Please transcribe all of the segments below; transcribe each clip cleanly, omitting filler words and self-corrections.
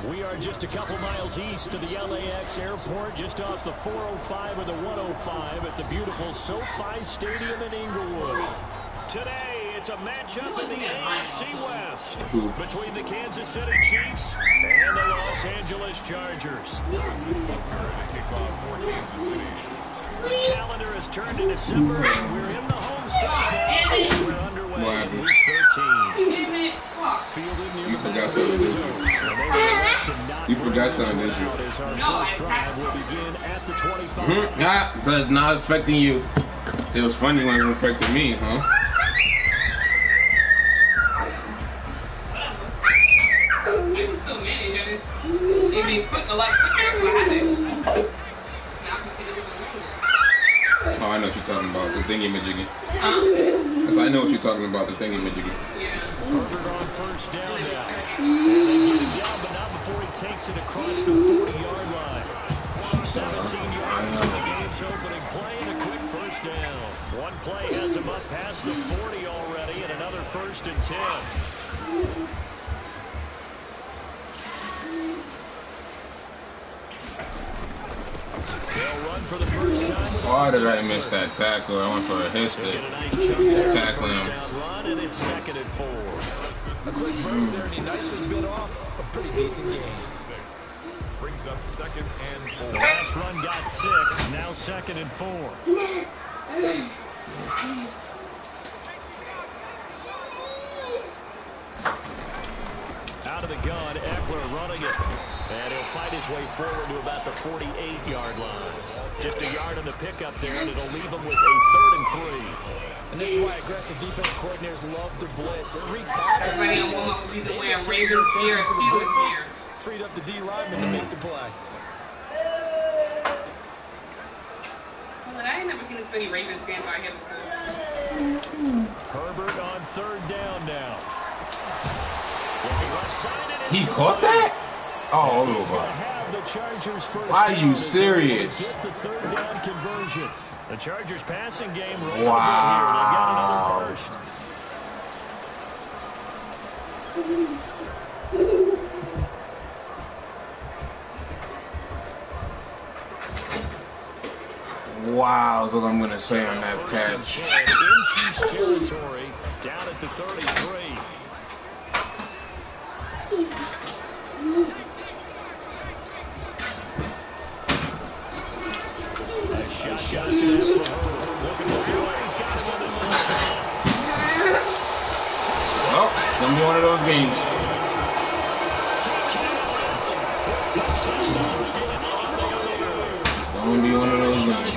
We are just a couple miles east of the LAX airport, just off the 405 or the 105 at the beautiful SoFi Stadium in Inglewood. Today, it's a matchup in the AFC West between the Kansas City Chiefs and the Los Angeles Chargers. The calendar has turned to December, and we're in the home stretch now. We're underway in Week 13. Fielded near the back of the end zone. You forgot something, didn't you? Our first drive will begin at the 25. So it's not affecting you. See, it was funny when it affected me, huh? I can still manage. I just it'd be quick, a lot quicker if I had it. Oh, I know what you're talking about, the thingy-majiggy. Yes, I know what you're talking about, the thingy-majiggy. Herbert on first down now. And they get him down, but not before he takes it across the 40-yard line. 17 yards in the game's opening play and a quick first down. One play has him up past the 40 already, and another 1st and 10. For the first time. Why did I miss that tackle? I went for a hit stick. Tackling him. And it's 2nd and 4. A quick burst there, and he nicely bit off a pretty decent game. Brings up 2nd and 4. The last run got 6. Now 2nd and 4. Out of the gun, Eckler running it. And he'll fight his way forward to about the 48-yard line. Just a yard on the pickup there, and it'll leave him with a 3rd and 3. And this is why aggressive defense coordinators love to blitz. It wreaks havoc. Everybody on one will be the way I'm Ravens gear and Steelers gear. Freed up the D lineman to make the play. Well, I ain't never seen this many Ravens fans out here before. Herbert on 3rd down now. He caught that? Oh, why are you serious? The 3rd down conversion. The Chargers passing game rolling wow. here. They've got another 1st. Wow, is what I'm gonna say on that catch. In Chiefs territory, down at the 33. Shotgun snap for Herbert. Looking for Herbert. He's got him on the snap. Well, it's gonna be one of those games. It's gonna be one of those games.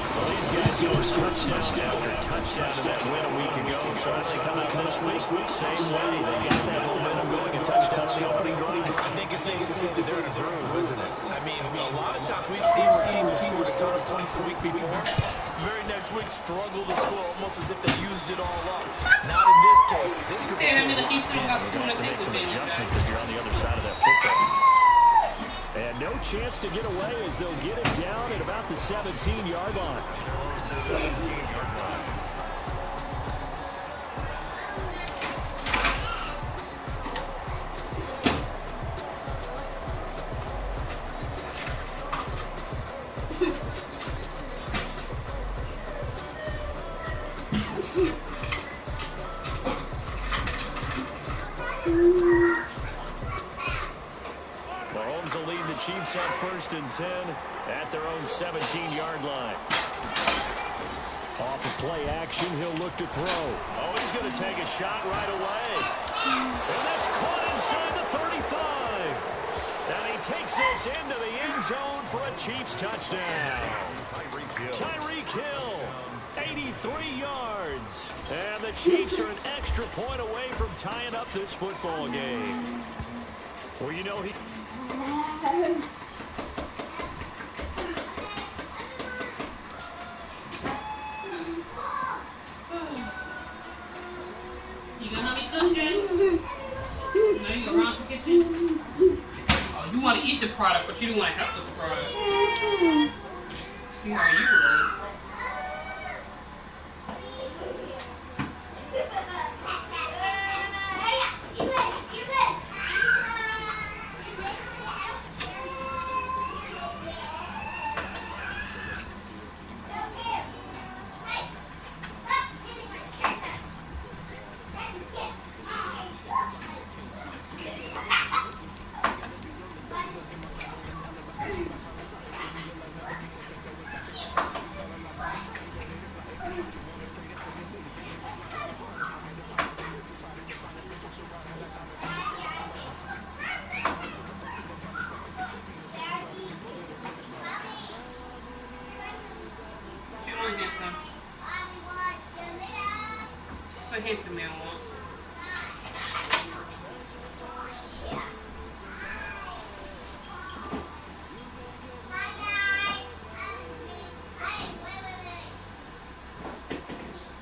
Well, these guys scored touchdown after touchdown to that win a week ago. So as they come out this week, same way. They got that momentum going, a touchdown on the opening drive. I think it's safe to say that they're in a groove, isn't it? I mean, a lot of times we've seen where teams have scored a ton of points the week before. The very next week struggle to score almost as if they used it all up. Not in this case. This could be They're going to have to make some adjustments if you're on the other side of that football. And no chance to get away as they'll get it down at about the 17-yard line. 17-yard line. Mahomes will lead the Chiefs on 1st and 10 at their own 17-yard line. Off of play action, he'll look to throw. Oh, he's going to take a shot right away. And that's caught inside the 35. And he takes this into the end zone for a Chiefs touchdown. Tyreek Hill, 83 yards. And the Chiefs are an extra point away from tying up this football game. Well, you know, You gonna help me cook, Jay? You know you go around the kitchen? Oh, you want to eat the product, but you don't want to help with the product. See how you roll. a handsome man want?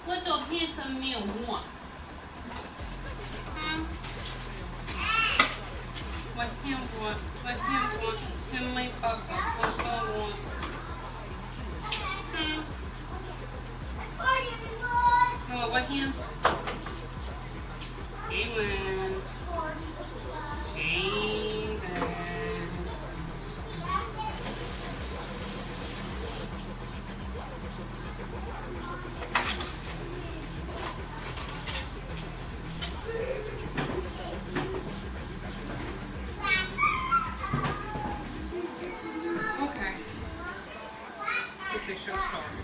What do handsome men want? Huh? What him want? What him want? Him make up what I want. Oh, what him? Amen. Amen. Okay. Get this show started.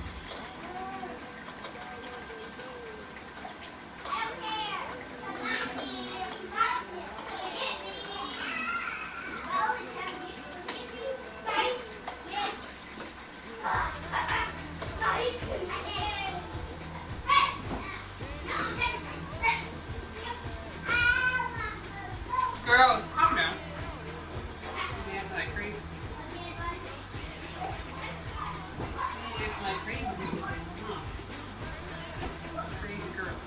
Girls, calm down. You act like crazy. You act like crazy. Huh? Crazy girls.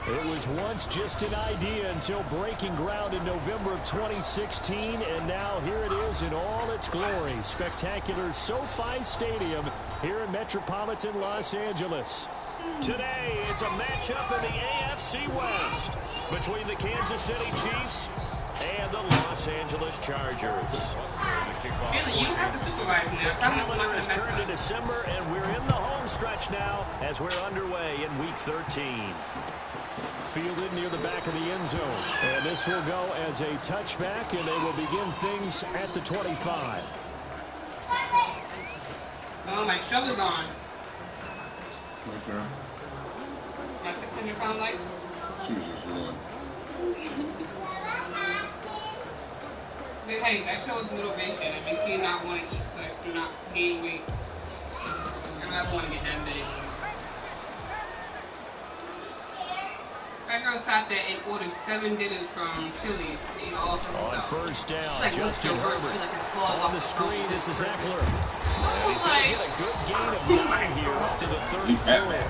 It was once just an idea until breaking ground in November of 2016, and now here it is in all its glory. Spectacular SoFi Stadium here in metropolitan Los Angeles. Today, it's a matchup in the AFC West between the Kansas City Chiefs and the Los Angeles Chargers. Really, you have to supervise me. I promise I'm not Calendar going has to mess turned to up. December, and we're in the home stretch now as we're underway in Week 13. Fielded near the back of the end zone. And this will go as a touchback, and they will begin things at the 25. Oh, my shove is on. What's wrong? My 600-pound life. She was just one. But hey, that shows motivation. It makes me not want to eat so I do not gain weight. I don't want to get that big. That girl sat there and ordered 7 dinners from Chili's to eat all for On herself. first down, Like Justin Herbert. On the screen, this is Eckler. And he's going to get a good gain of 9 here up to the 34.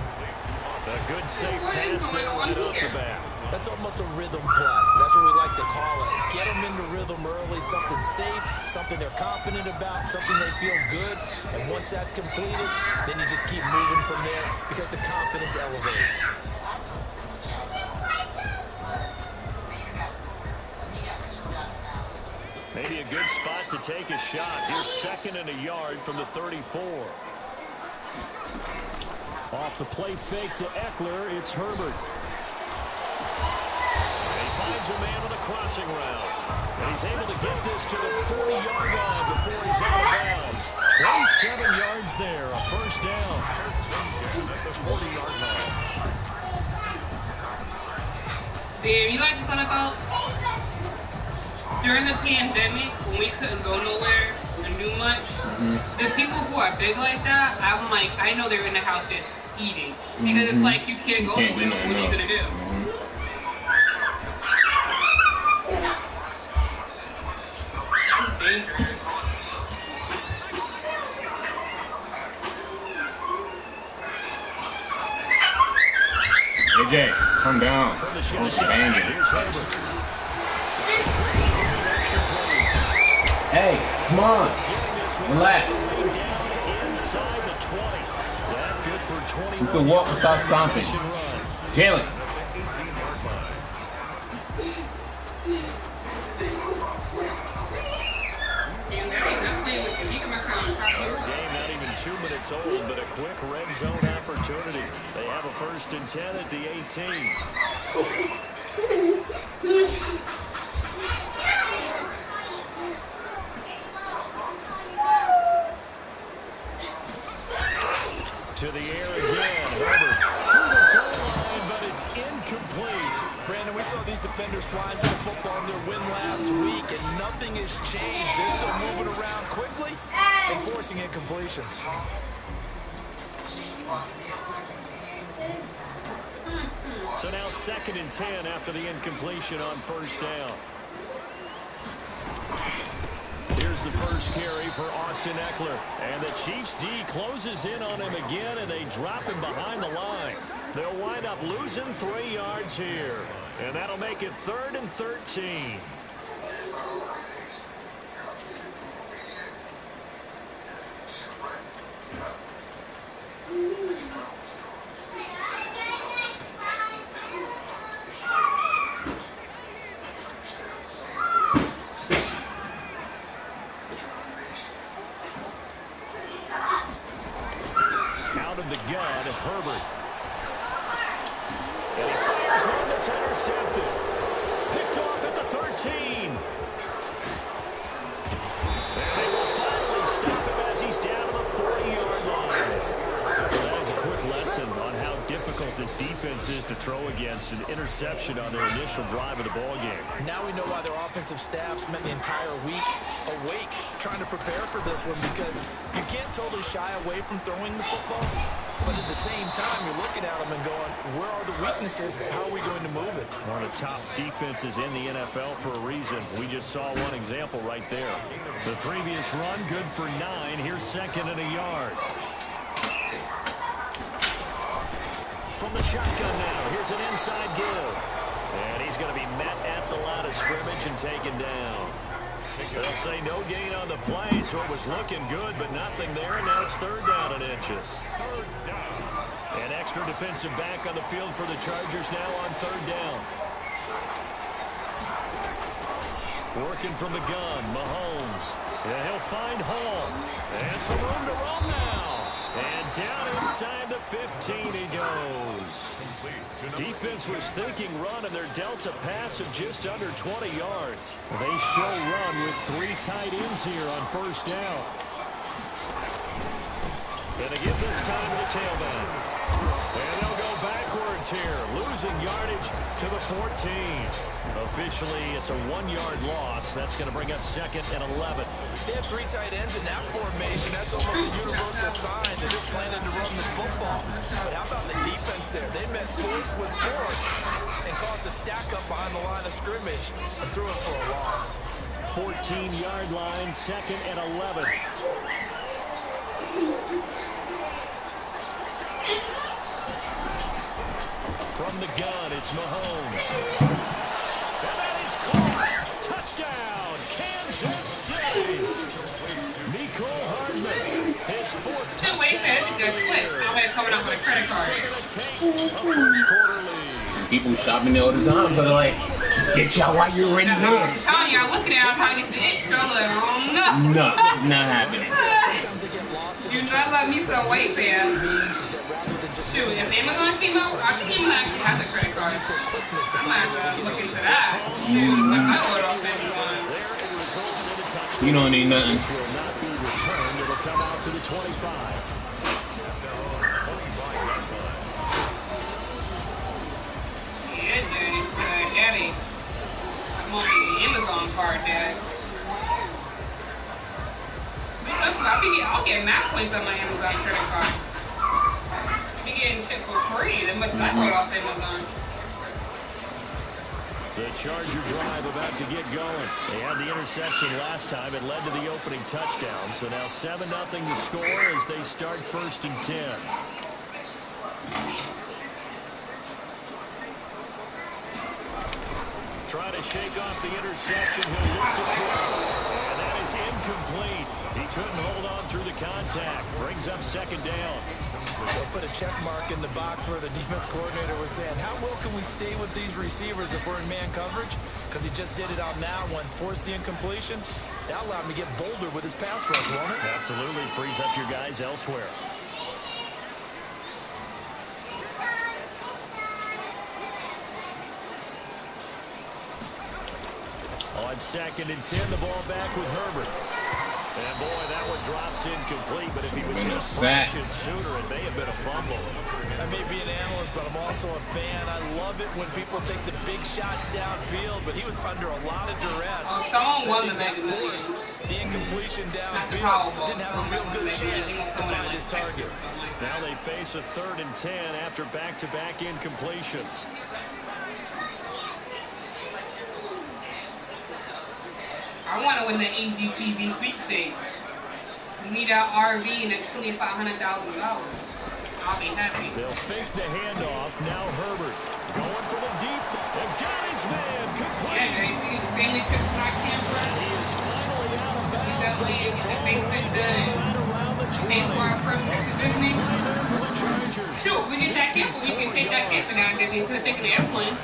A good safe pass there right off the bat. That's almost a rhythm play. That's what we like to call it. Get them into rhythm early, something safe, something they're confident about, something they feel good. And once that's completed, then you just keep moving from there because the confidence elevates. Maybe a good spot to take a shot. Here's 2nd and a yard from the 34. Off the play fake to Eckler, it's Herbert. He finds a man on a crossing route. And he's able to get this to the 40-yard line before he's out of bounds. 27 yards there, a first down. At the 40-yard line. Damn, you like to talk about during the pandemic when we couldn't go nowhere and do much, the people who are big like that, I'm like, I know they're in the house just eating. Because it's like you can't go nowhere, what are you gonna do? That's dangerous. AJ, come down. From the Don't shotgun, bang it. here's Herbert. Hey, come on. Relax. Inside the 20. That good for 21 You can walk without stomping. Jalen. 18-yard line. And that is definitely what you can make on Game not even 2 minutes old, but a quick red zone opportunity. They have a 1st and 10 at the 18. To the air again, Herbert to the goal line, but it's incomplete. Brandon, we saw these defenders fly into the football in their win last week, and nothing has changed. They're still moving around quickly and forcing incompletions. So now 2nd and 10 after the incompletion on first down. Here's the first carry for Austin Eckler. And the Chiefs D closes in on him again, and they drop him behind the line. They'll wind up losing 3 yards here. And that'll make it 3rd and 13. Out of the gun, Herbert. And he fires one that's intercepted. Picked off at the 13. And they will finally stop him as he's down to the 40-yard line. That is a quick lesson on how difficult this defense is to throw against. An interception on their initial drive of the ballgame. Now we know why their offensive staff spent the entire week awake trying to prepare for this one, because you can't totally shy away from throwing the football, but at the same time you're looking at them and going, where are the weaknesses? How are we going to move it? One of the top defenses in the NFL for a reason. We just saw one example right there. The previous run, good for 9. Here's 2nd and a yard. From the shotgun now, here's an inside give. And he's going to be met at the line of scrimmage and taken down. They'll say no gain on the play, so it was looking good, but nothing there, and now it's 3rd down and inches. An extra defensive back on the field for the Chargers now on 3rd down. Working from the gun, Mahomes. Yeah, he'll find Hall. And some room to run now. And down inside the 15 he goes. Defense was thinking run, and they're dealt a pass of just under 20 yards. They show run with 3 tight ends here on first down. And they give this time to the tailback. And they'll go backwards here, losing yardage to the 14. Officially, it's a 1-yard loss. That's going to bring up 2nd and 11. They have 3 tight ends in that formation. That's almost a universal sign that they're planning to run the football. But how about the defense there? They met force with force and caused a stack up behind the line of scrimmage and threw it for a loss. 14-yard line, 2nd and 11. From the gun, it's Mahomes. And that is caught. Touchdown, Kansas City. Nicole Hardman, his 4th touchdown. Wait, that's a good flip. I'm coming up with a credit card. People shop me all the time, but like, just get y'all while you're ready there. I'm telling you, I'm looking at how to get the extra. Like, oh, no. No, not happening. Do not let me sell Wayfair. Dude, if Amazon came out, I think Amazon actually has a credit card. I might have to look into that. Shoot, I order off Amazon. You don't need nothing. Will not be returned. It'll come out to the 25. Yeah, dude. Daddy. I'm on the Amazon card, Dad. I'll get max points on my Amazon credit card. Be getting shit for free. Then much I put off Amazon. The Charger drive about to get going. They had the interception last time. It led to the opening touchdown. So now 7-0 to score as they start 1st and 10. Try to shake off the interception. He'll look to throw. And that is incomplete. He couldn't hold on through the contact. Brings up 2nd down. They'll put a check mark in the box where the defense coordinator was saying, how well can we stay with these receivers if we're in man coverage? Because he just did it on that one. Force the incompletion. That allowed him to get bolder with his pass rush, won't it? Absolutely. Frees up your guys elsewhere. On 2nd and 10, the ball back with Herbert. And boy, that one drops incomplete, but if he was in a fraction sooner, it may have been a fumble. That may be an analyst but I'm also a fan. I love it when people take the big shots downfield, but he was under a lot of duress. Someone won the I think Mega that Millions. forced the incompletion Not the downfield. Powerball. Didn't have a real good chance to find his target. Now they face a 3rd and 10 after back-to-back incompletions. I want to win the AGTV sweepstakes. We need our RV and at $2,500. I'll be happy. They'll fake the handoff. Now Herbert going for the deep. And got his man complete. Yeah, guys, see the family trip to my camper. He is finally out of bounds, but he gets all the way right around the 20. Pay for our first trip to Disney. Right there for the Chargers. Sure, we get that camper. We can take that camper down to Disney instead of taking the airplane.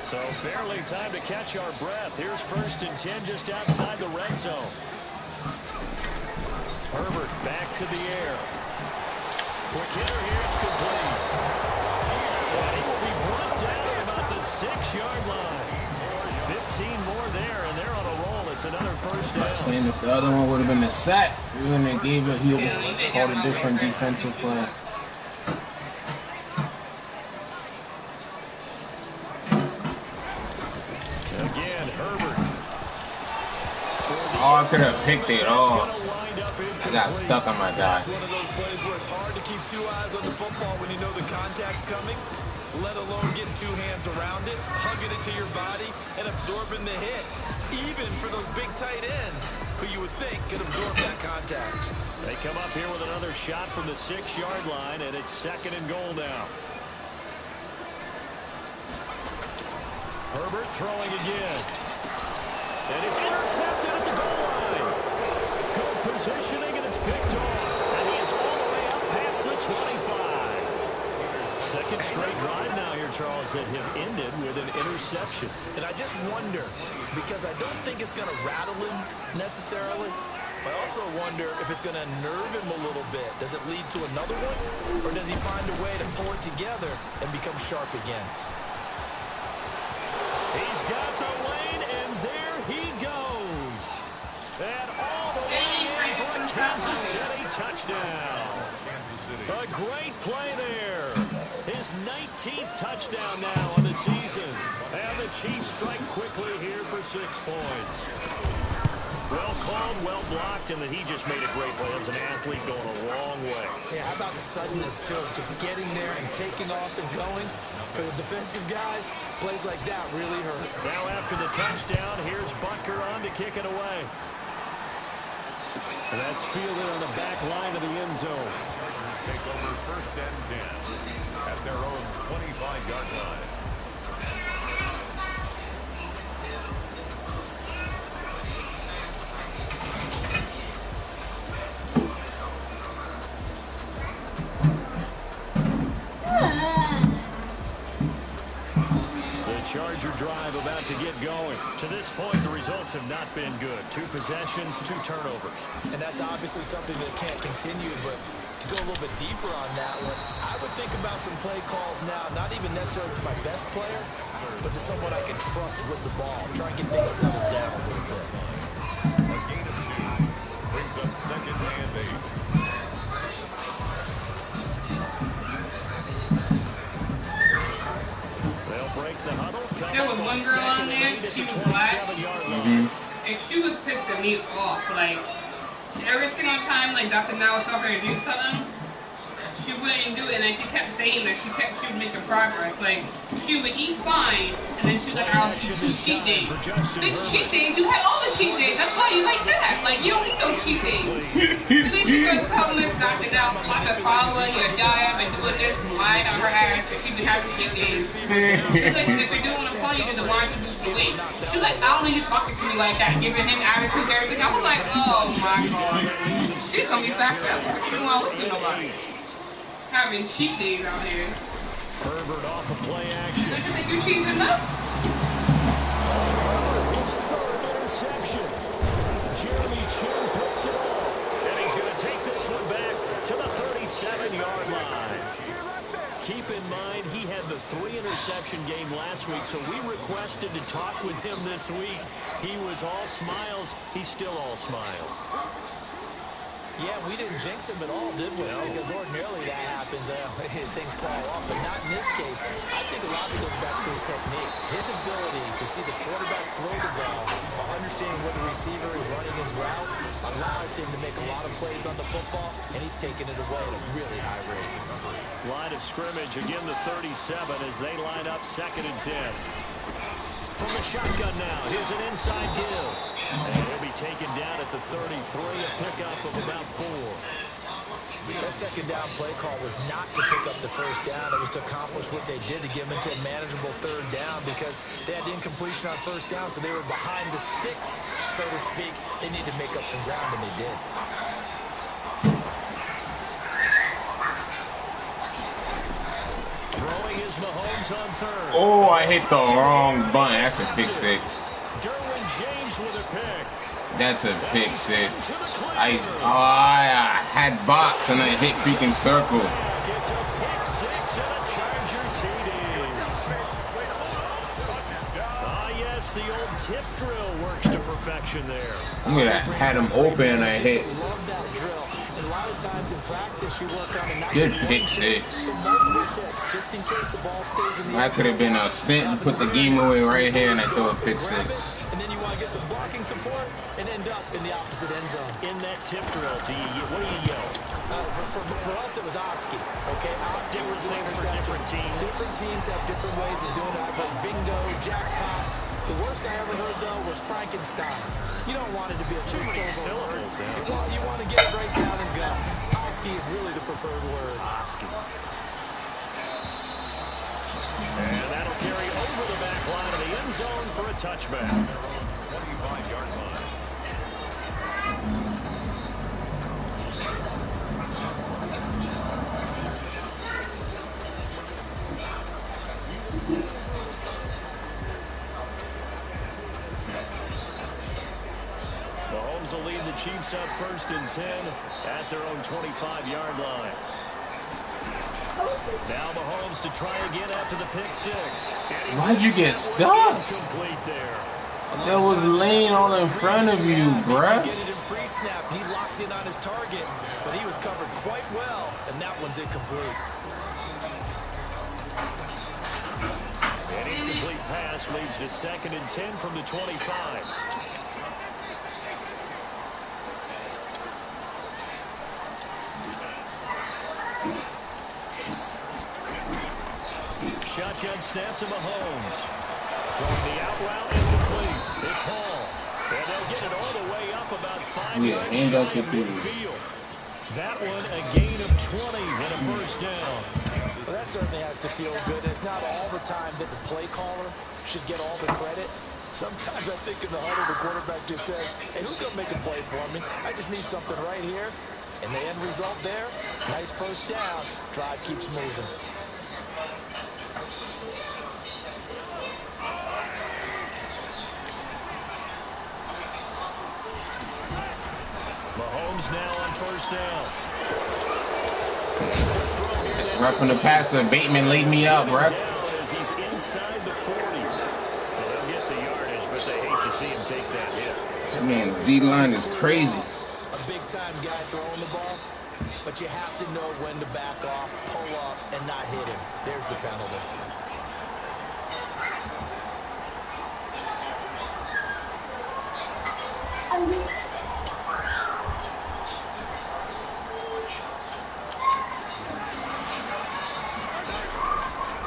So barely time to catch our breath. Here's 1st and 10 just outside the red zone. Herbert back to the air. Quick hitter here. It's complete. And he will be brought down at about the 6-yard line. 15 more there, and they're on a roll. It's another first down. I'm saying if the other one would have been a sack, we wouldn't have gave it. He would have called a different defensive play. Again, Herbert. Oh, I could have picked it off. I got stuck on my guy. It's one of those plays where it's hard to keep 2 eyes on the football when you know the contact's coming, let alone getting 2 hands around it, hugging it to your body, and absorbing the hit, even for those big tight ends who you would think could absorb that contact. They come up here with another shot from the 6-yard line, and it's 2nd and goal now. Herbert throwing again. And it's intercepted at the goal line. Good positioning, and it's picked off. And he is all the way up past the 25. 2nd straight drive now here, Charles, that have ended with an interception. And I just wonder, because I don't think it's going to rattle him necessarily, I also wonder if it's going to nerve him a little bit. Does it lead to another one? Or does he find a way to pull it together and become sharp again? He's got the lane, and there he goes. And all the way in for a Kansas City touchdown. A great play there. His 19th touchdown now on the season. And the Chiefs strike quickly here for 6 points. Well called, well blocked, and he just made a great play. As an athlete going a long way. Yeah, how about the suddenness, too? Just getting there and taking off and going. For the defensive guys, plays like that really hurt. Now after the touchdown, here's Butker on to kick it away. And that's fielded on the back line of the end zone. Take over 1st and 10 at their own 25-yard line. Charger drive about to get going. To this point, the results have not been good. 2 possessions, 2 turnovers. And that's obviously something that can't continue, but to go a little bit deeper on that one, I would think about some play calls now, not even necessarily to my best player, but to someone I can trust with the ball. Try and get things settled down a little bit. A gain of 2 brings up 2nd and 8. Break the huddle. There was one girl on there, she was black, and she was pissing me off. Like, every single time, like, Dr. Now would tell her to do something, she wouldn't do it, and then she kept saying that she was making progress. Like, she would eat fine, and then she was like, I'll do 2 cheat days. Big cheat days? You had all the cheat days. That's why you like that. Like, you don't need no cheat days. And then she would tell Miss Dr. Now, I've been following your diet, I've been doing this, lying on her ass, and she's been having cheat days. She's like, if you're doing a plan, you do the wine, you do the weight. She's like, I don't need you talking to me like that, giving him attitude and everything. I was like, oh my God. She's gonna be backed up. She don't want to listen to nobody. Having cheat days out here. Herbert off of play action. Don't you think you're cheating enough? His 3rd interception. Jeremy Chin picks it off. And he's going to take this one back to the 37-yard line. Keep in mind, he had the 3-interception game last week, so we requested to talk with him this week. He was all smiles. He's still all smile. Yeah, we didn't jinx him at all, did we? No. Because ordinarily that happens. Things fall off, but not in this case. I think a lot of it goes back to his technique. His ability to see the quarterback throw the ball while understanding where the receiver is running his route allows him to make a lot of plays on the football, and he's taking it away at a really high rate. Line of scrimmage, again the 37 as they line up 2nd and 10. From the shotgun now, here's an inside give. And he'll be taken down at the 33, a pickup of about 4. That second down play call was not to pick up the first down. It was to accomplish what they did to get them into a manageable 3rd down because they had incompletion on 1st down, so they were behind the sticks, so to speak. They needed to make up some ground, and they did. Throwing is Mahomes on 3rd. Oh, I hit the wrong button. That's a pick 6. Derwin James with a pick. That's a pick 6. I had box and I hit freaking circle. It's a pick 6 and a Charger TD. Yes, the old tip drill works to perfection there. I'm gonna had him open and I hit. Love that drill. And a lot of times in practice, you work on it. Good pick 6. Multiple tips, just in case the ball stays in the I could have been a stint and put the game away right here, and I throw a pick 6. And then you want to get some blocking support and end up in the opposite end zone. In that tip drill, what do you yell? For us, it was Oski. Okay, Oski was an interception. Different teams. Different teams have different ways of doing it. I've heard bingo, jackpot. The worst I ever heard, though, was Frankenstein. You don't want it to be a three-syllable word. You want to get it right down and go. Oski is really the preferred word. Oski. And that'll carry over the back line of the end zone for a touchback. 25-yard line. Mahomes will lead the Chiefs up 1st and 10 at their own 25-yard line. Now Mahomes to try again after the pick 6. Why'd you get stuck? Complete there. That was laying all in front of you, bruh. Get it in pre-snap. He locked in on his target, but he was covered quite well, and that one's incomplete. An incomplete pass leads to 2nd and 10 from the 25. Shotgun snap to Mahomes. Throwing the out route incomplete. It's Hall. And they'll get it all the way up about 5 yards shy of midfield. That one a gain of 20 and a 1st down. Well, that certainly has to feel good. It's not all the time that the play caller should get all the credit. Sometimes I think in the huddle the quarterback just says, hey, who's going to make a play for me? I just need something right here. And the end result there, nice 1st down. Drive keeps moving. Mahomes now on 1st down. It's roughing the passer. Bateman laid me up, ref. As he's inside the 40. Well, they'll get the yardage, but they hate to see him take that hit. This man's D-line is crazy. A big-time guy throwing the ball, but you have to know when to back off, pull up, and not hit him. There's the penalty.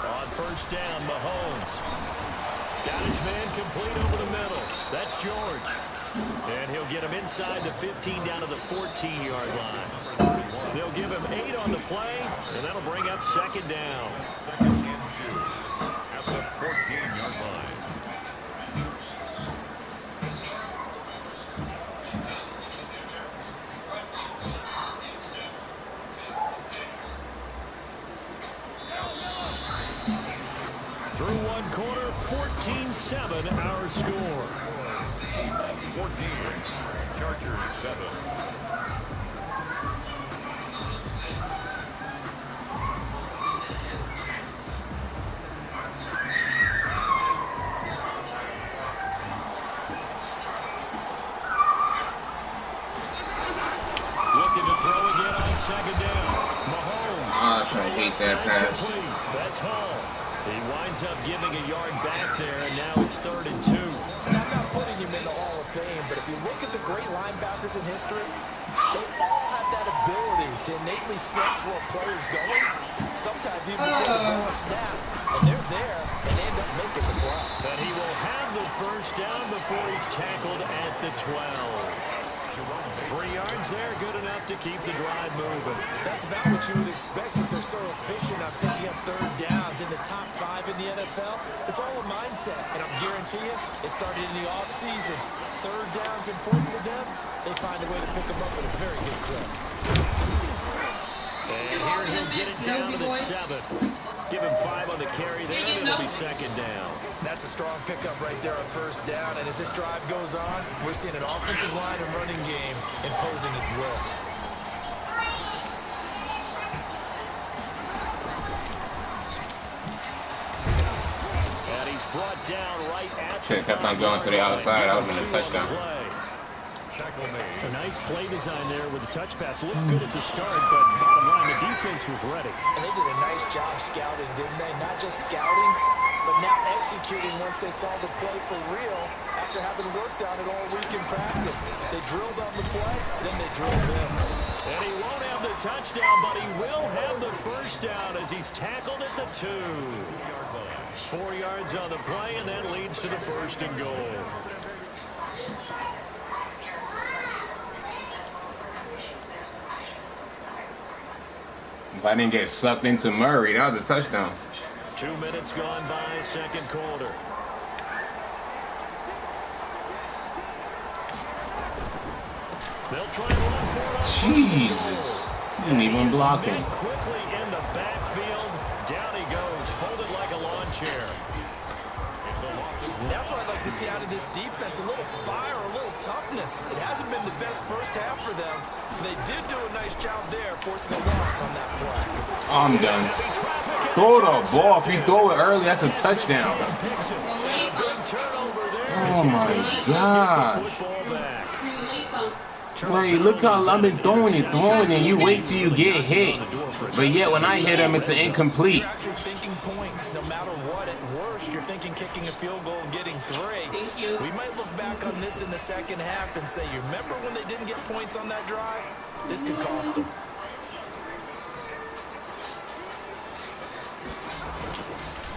On 1st down, Mahomes. Got his man complete over the middle. That's George. And he'll get him inside the 15 down to the 14-yard line. They'll give him 8 on the play, and that'll bring up 2nd down. 2nd and 2 at the 14-yard line. Through one quarter, 14-7 our score. 14, Chargers 7. second down. Mahomes. I hate that pass. That's Hall. He winds up giving a yard back there, and now it's 3rd and 2. And I'm not putting him in the Hall of Fame, but if you look at the great linebackers in history, they all have that ability to innately sense where a player's going. Sometimes even before the ball snap, and they're there, and they end up making the play. But he will have the first down before he's tackled at the 12. 3 yards there, good enough to keep the drive moving. That's about what you would expect since they're so efficient on picking up 3rd downs in the top 5 in the NFL. It's all a mindset, and I'm guarantee you, it started in the offseason. 3rd down's important to them. They find a way to pick them up at a very good clip. And here he'll get it down to the 7th. Give him 5 on the carry there, and it'll be 2nd down. That's a strong pickup right there on 1st down. And as this drive goes on, we're seeing an offensive line and running game imposing its will. And he's brought down right at Should have kept on going to the outside. That would have been a touchdown. A nice play design there with the touch pass. Looked good at the start, but bottom line, the defense was ready. And they did a nice job scouting, didn't they? Not just scouting, but now executing once they saw the play for real after having worked on it all week in practice. They drilled on the play, then they drilled in. And he won't have the touchdown, but he will have the first down as he's tackled at the 2. 4 yards on the play, and that leads to the 1st and goal. If I didn't get sucked into Murray, that was a touchdown. 2 minutes gone by, 2nd quarter. They'll try and run for it. Jesus. You didn't even block him. Quickly in the backfield. Down he goes, folded like a lawn chair. That's what I'd like to see out of this defense. A little fire, a little toughness. It hasn't been the best first half for them. They did do a nice job there, forcing a loss on that play. I'm done. Throw the ball. If you throw it early, that's a touchdown. Oh my gosh. Like, look how I've been throwing it, and you wait till you get hit. But yet when I hit him, it's an incomplete. You're actually thinking points, no matter what. At worst, you're thinking kicking a field goal and getting 3. We might look back on this in the second half and say, you remember when they didn't get points on that drive? This could cost them.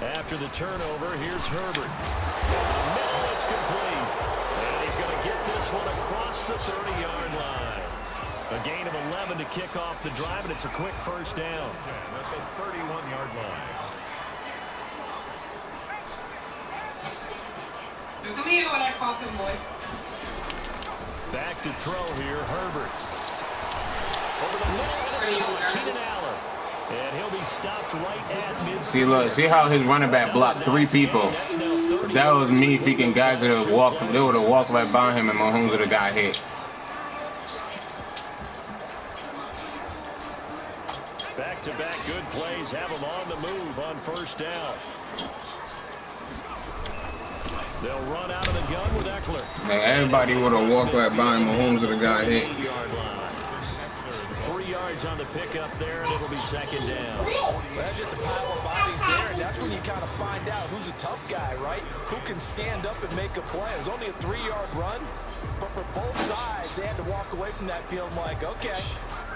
After the turnover, here's Herbert. Middle, it's complete. And he's going to get this one across the 30-yard line. A gain of 11 to kick off the drive, and it's a quick first down. At the 31-yard line. Come here when I pop him, boy. Back to throw here, Herbert. Over the middle, and it's Keenan Allen. And he'll be stopped right at midfield. See, look, see how his running back blocked 3 people. If that was me freaking guys that would have walked, they would have walked right by him, and Mahomes would have got hit. Back-to-back good plays have him on the move on first down. They'll run out of the gun with Eckler. Man, everybody would have walked right by him, Mahomes would have got hit. 3 yards on the pickup there, and it'll be 2nd down. Well, that's just a pile of bodies there, and that's when you kind of find out who's a tough guy, right? Who can stand up and make a play. It was only a 3-yard run, but for both sides, they had to walk away from that field like, okay,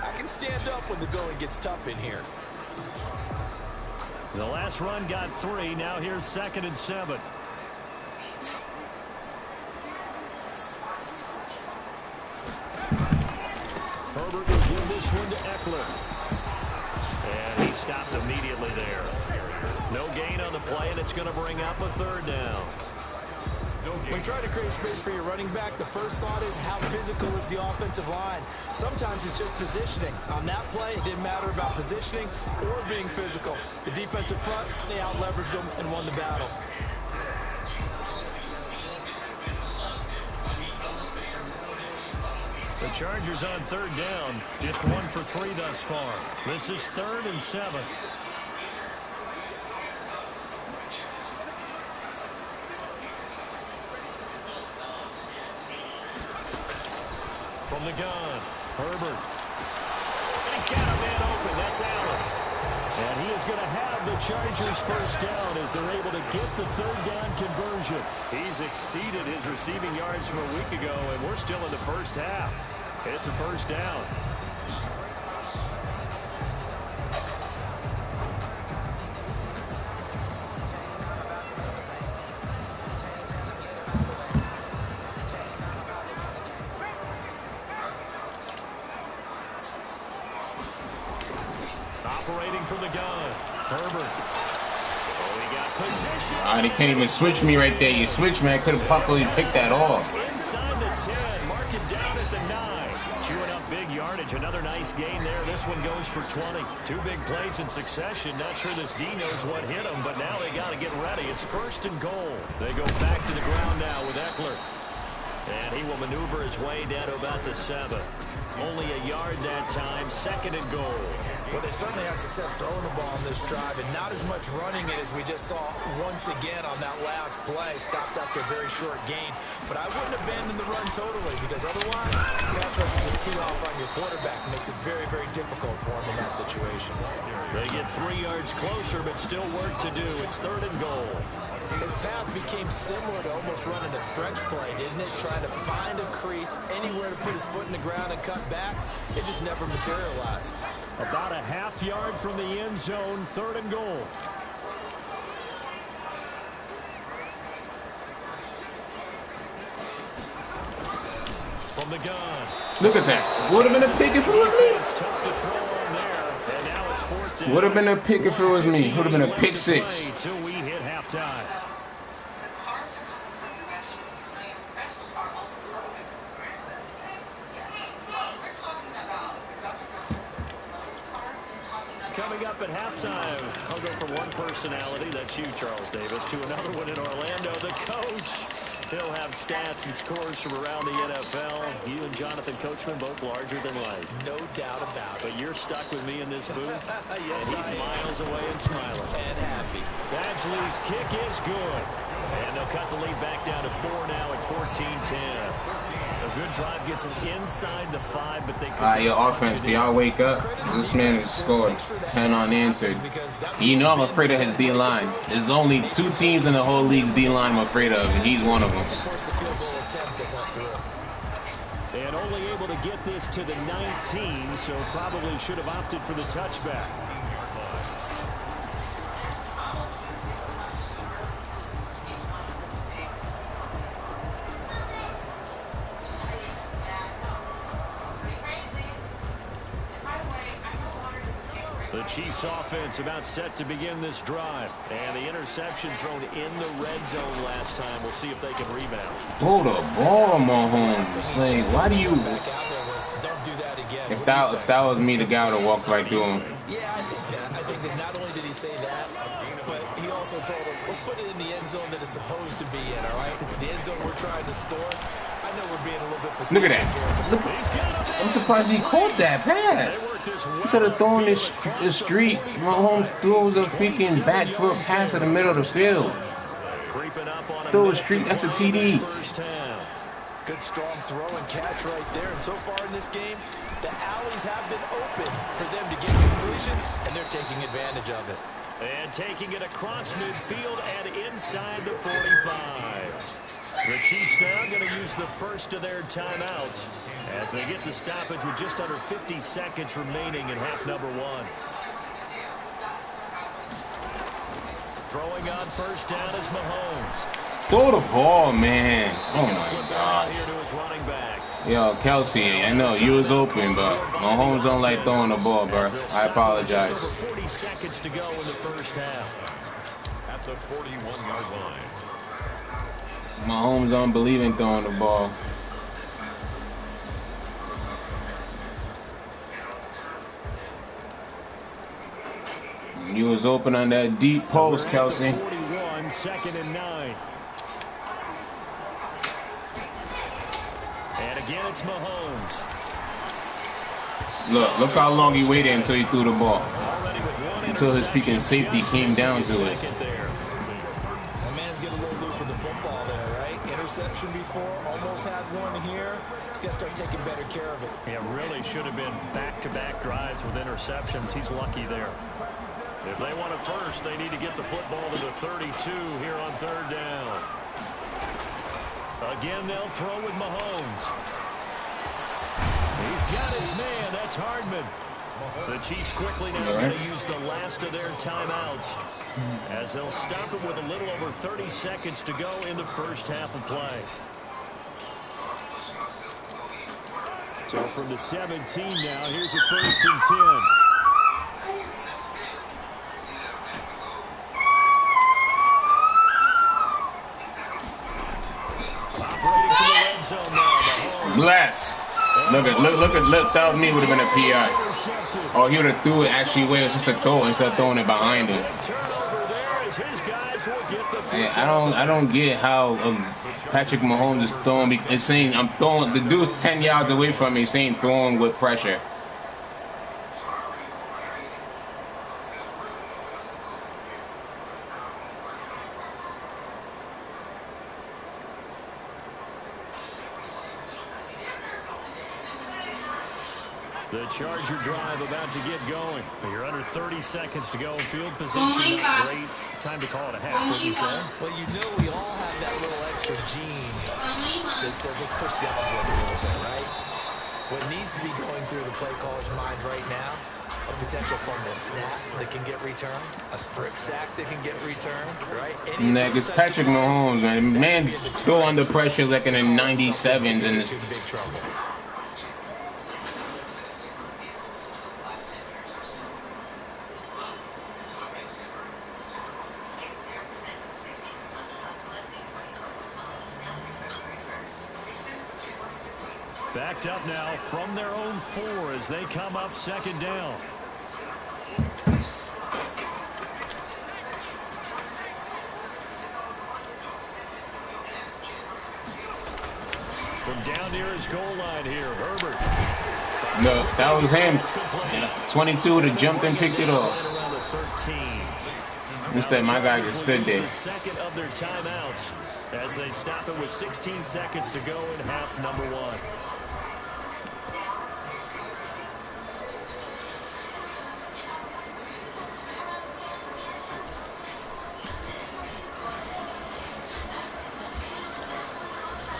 I can stand up when the going gets tough in here. The last run got 3. Now here's 2nd and 7. Herbert will give this one to Eckler. And he stopped immediately there. No gain on the play, and it's going to bring up a 3rd down. When you try to create space for your running back, the first thought is how physical is the offensive line. Sometimes it's just positioning. On that play, it didn't matter about positioning or being physical. The defensive front, they out-leveraged them and won the battle. The Chargers on 3rd down, just 1 for 3 thus far. This is 3rd and 7. From the gun, Herbert. And he's got a man open. That's Allen. And he is going to have the Chargers first down as they're able to get the third down conversion. He's exceeded his receiving yards from a week ago, and we're still in the first half. It's a first down. Operating from the gun, Herbert. Oh, he got position. They can't even switch me right there. You switch me, I could have probably picked that off. Inside the 10, mark it down at the 9. Chewing up big yardage, another nice gain there. This one goes for 20. Two big plays in succession. Not sure this D knows what hit him, but now they got to get ready. It's first and goal. They go back to the ground now with Eckler. And he will maneuver his way down to about the 7. Only a yard that time, second and goal. Well, they certainly had success throwing the ball on this drive, and not as much running it as we just saw once again on that last play. Stopped after a very short gain. But I wouldn't abandon the run totally, because otherwise, pass rush is just too off on your quarterback. It makes it very, very difficult for him in that situation. They get 3 yards closer, but still work to do. It's third and goal. His path became similar to almost running a stretch play, didn't it? Trying to find a crease, anywhere to put his foot in the ground and cut back. It just never materialized. About a half yard from the end zone, third and goal. From the gun. Look at that. Would have been a pick if it was me. It's tough to throw on there, and now it's fourth down. Would have been a pick if it was me. Would have been a pick 6. Until we hit halftime. Coming up at halftime, I'll go from one personality, that's you, Charles Davis, to another one in Orlando, the coach. He'll have stats and scores from around the NFL. You and Jonathan Coachman both larger than life. No doubt about it. But you're stuck with me in this booth, Yes, and he's miles away and smiling. And happy. Badgley's kick is good. And they'll cut the lead back down to 4 now at 14-10. A good drive gets them inside the 5, but they could. Your offense, do y'all wake up? This man has scored 10 unanswered. You know I'm afraid of his D-line. There's only 2 teams in the whole league's D-line I'm afraid of, and he's one of them. And only able to get this to the 19, so probably should have opted for the touchback. The Chiefs offense about set to begin this drive. And the interception thrown in the red zone last time. We'll see if they can rebound. Throw the ball, Mahomes. Like, why do you... If that was me, the guy would have walked right through him. Yeah, I think that. I think that not only did he say that, but he also told him, let's put it in the end zone that it's supposed to be in, all right? The end zone we're trying to score. I know we're being a little bit facetious. Look at that. Look, I'm surprised he caught that pass. Instead of throwing this street, Mahomes throws a freaking backfoot pass in the middle of the field. Throw a street, that's a TD. Good strong throw and catch right there. And so far in this game, the alleys have been open for them to get completions, and they're taking advantage of it. And taking it across midfield and inside the 45. The Chiefs now going to use the first of their timeouts as they get the stoppage with just under 50 seconds remaining in half number 1. Throwing on first down is Mahomes. Throw the ball, man. Oh, my God. Here to his running back. Yo, Kelsey, I know you was open, but Mahomes don't like throwing the ball, bro. I apologize. Just over 40 seconds to go in the first half. At the 41-yard line. Mahomes don't believe in throwing the ball. You was open on that deep post, Kelsey. 41, second and 9. And again, it's Mahomes. Look how long he waited until he threw the ball. Until his freaking safety came down to it. interception before, almost had one here. He's got to start taking better care of it. Yeah, really should have been back-to-back drives with interceptions. He's lucky there. If they want it first, they need to get the football to the 32 here on third down. Again, they'll throw with Mahomes. He's got his man. That's Hardman. The Chiefs quickly now going to use the last of their timeouts as they'll stop it with a little over 30 seconds to go in the first half of play. So from the 17 now, here's a 1st and 10. Operating from the red zone now. Bless. Look, that was me, would have been a PI. Oh, he would have threw it actually where it's just a throw instead of throwing it behind him. And I don't get how Patrick Mahomes is throwing. It's saying I'm throwing. The dude's 10 yards away from me, saying throwing with pressure. The Charger drive about to get going. You're under 30 seconds to go. Field position. Great time to call it a half, wouldn't you say? Well, you know we all have that little extra gene that says let's push the envelope a little bit, right? What needs to be going through the play caller's mind right now, a potential fumble snap that can get returned, a strip sack that can get returned, right? Nah, it's Patrick Mahomes, man. Man, throw under pressure like in the 97s and it's big trouble. Backed up now from their own 4 as they come up 2nd down. From down near his goal line here, Herbert. No, that was him. 22 to jumped and picked it off. Instead, my guy just stood there. Second of their timeouts as they stop it with 16 seconds to go in half number 1.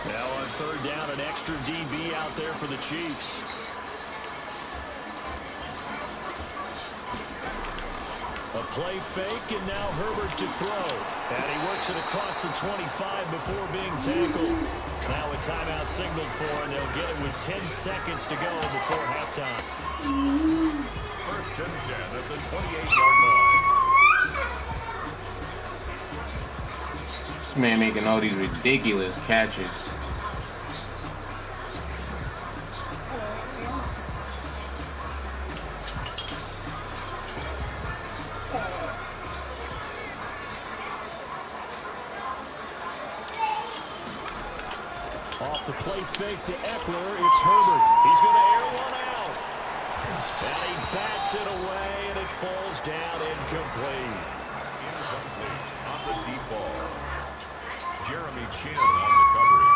Now on 3rd down, an extra DB out there for the Chiefs. A play fake, and now Herbert to throw. And he works it across the 25 before being tackled. Now a timeout signaled for, and they'll get it with 10 seconds to go before halftime. 1st and 10 at the 28-yard line. This man making all these ridiculous catches. Off the play fake to Eckler, it's Herbert. He's going to air one out. And he bats it away, and it falls down incomplete. On the deep ball. Jeremy Chin on the coverage.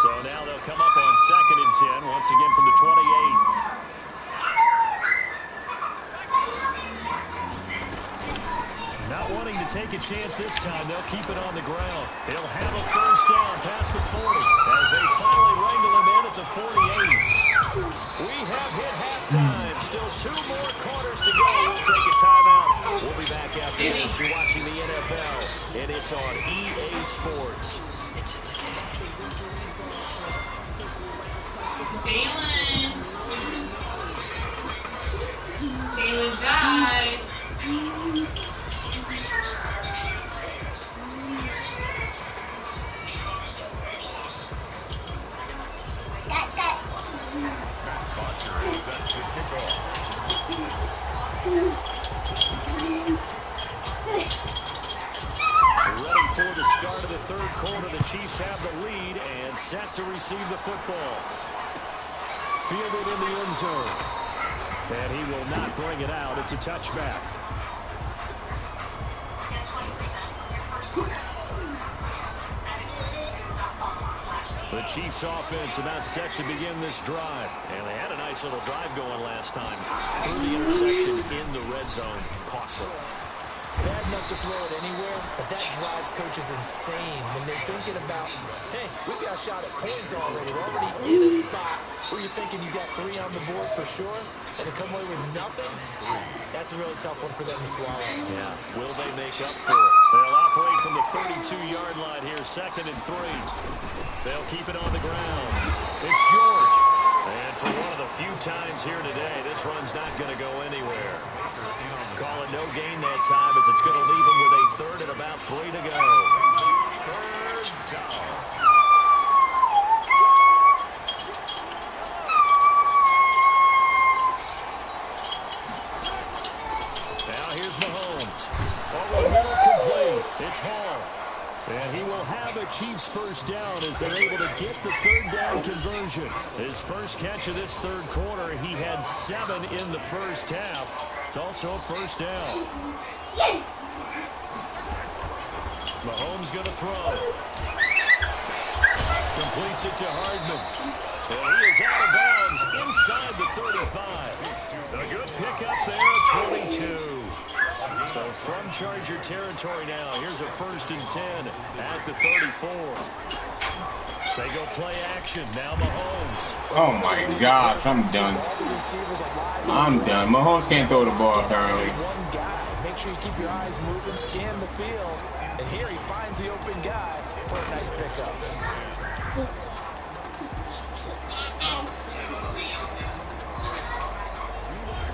So now they'll come up on 2nd and 10, once again from the 28. Not wanting to take a chance this time, they'll keep it on the ground. He'll have a 1st down past the 40 as they finally wrangle him in at the 48. We have hit halftime. Still 2 more quarters to go. We'll take a timeout. We'll be back after this. You're watching the NFL, and it's on EA Sports. It's in the Jalen died. Ready for the start of the 3rd quarter. The Chiefs have the lead and set to receive the football. Fielded in the end zone. And he will not bring it out. It's a touchback. The Chiefs offense about set to begin this drive. And they had a nice little drive going last time. Through the interception in the red zone. Costly. Bad enough to throw it anywhere, but that drives coaches insane when they're thinking about, hey, we got a shot at points already. We're already in a spot where you're thinking you got 3 on the board for sure, and to come away with nothing, that's a really tough one for them to swallow. Yeah, will they make up for it? They'll operate from the 32-yard line here, 2nd and 3. They'll keep it on the ground. It's George. And for one of the few times here today, this run's not going to go anywhere. Call it no gain that time as it's going to leave him with a 3rd and about 3 to go. 3rd down. Now here's Mahomes. Over the middle, complete. It's Hall. And he will have a Chiefs first down as they're able to get the 3rd down conversion. His first catch of this 3rd quarter, he had 7 in the first half. It's also a first down. Mahomes going to throw. Completes it to Hardman. And he is out of bounds inside the 35. A good pickup there, 22. So from Charger territory now, here's a 1st and 10 at the 34. They go play action. Now Mahomes. Oh my gosh, I'm done. I'm done. Mahomes can't throw the ball currently. One guy. Make sure you keep your eyes moving, scan the field. And here he finds the open guy for a nice pickup.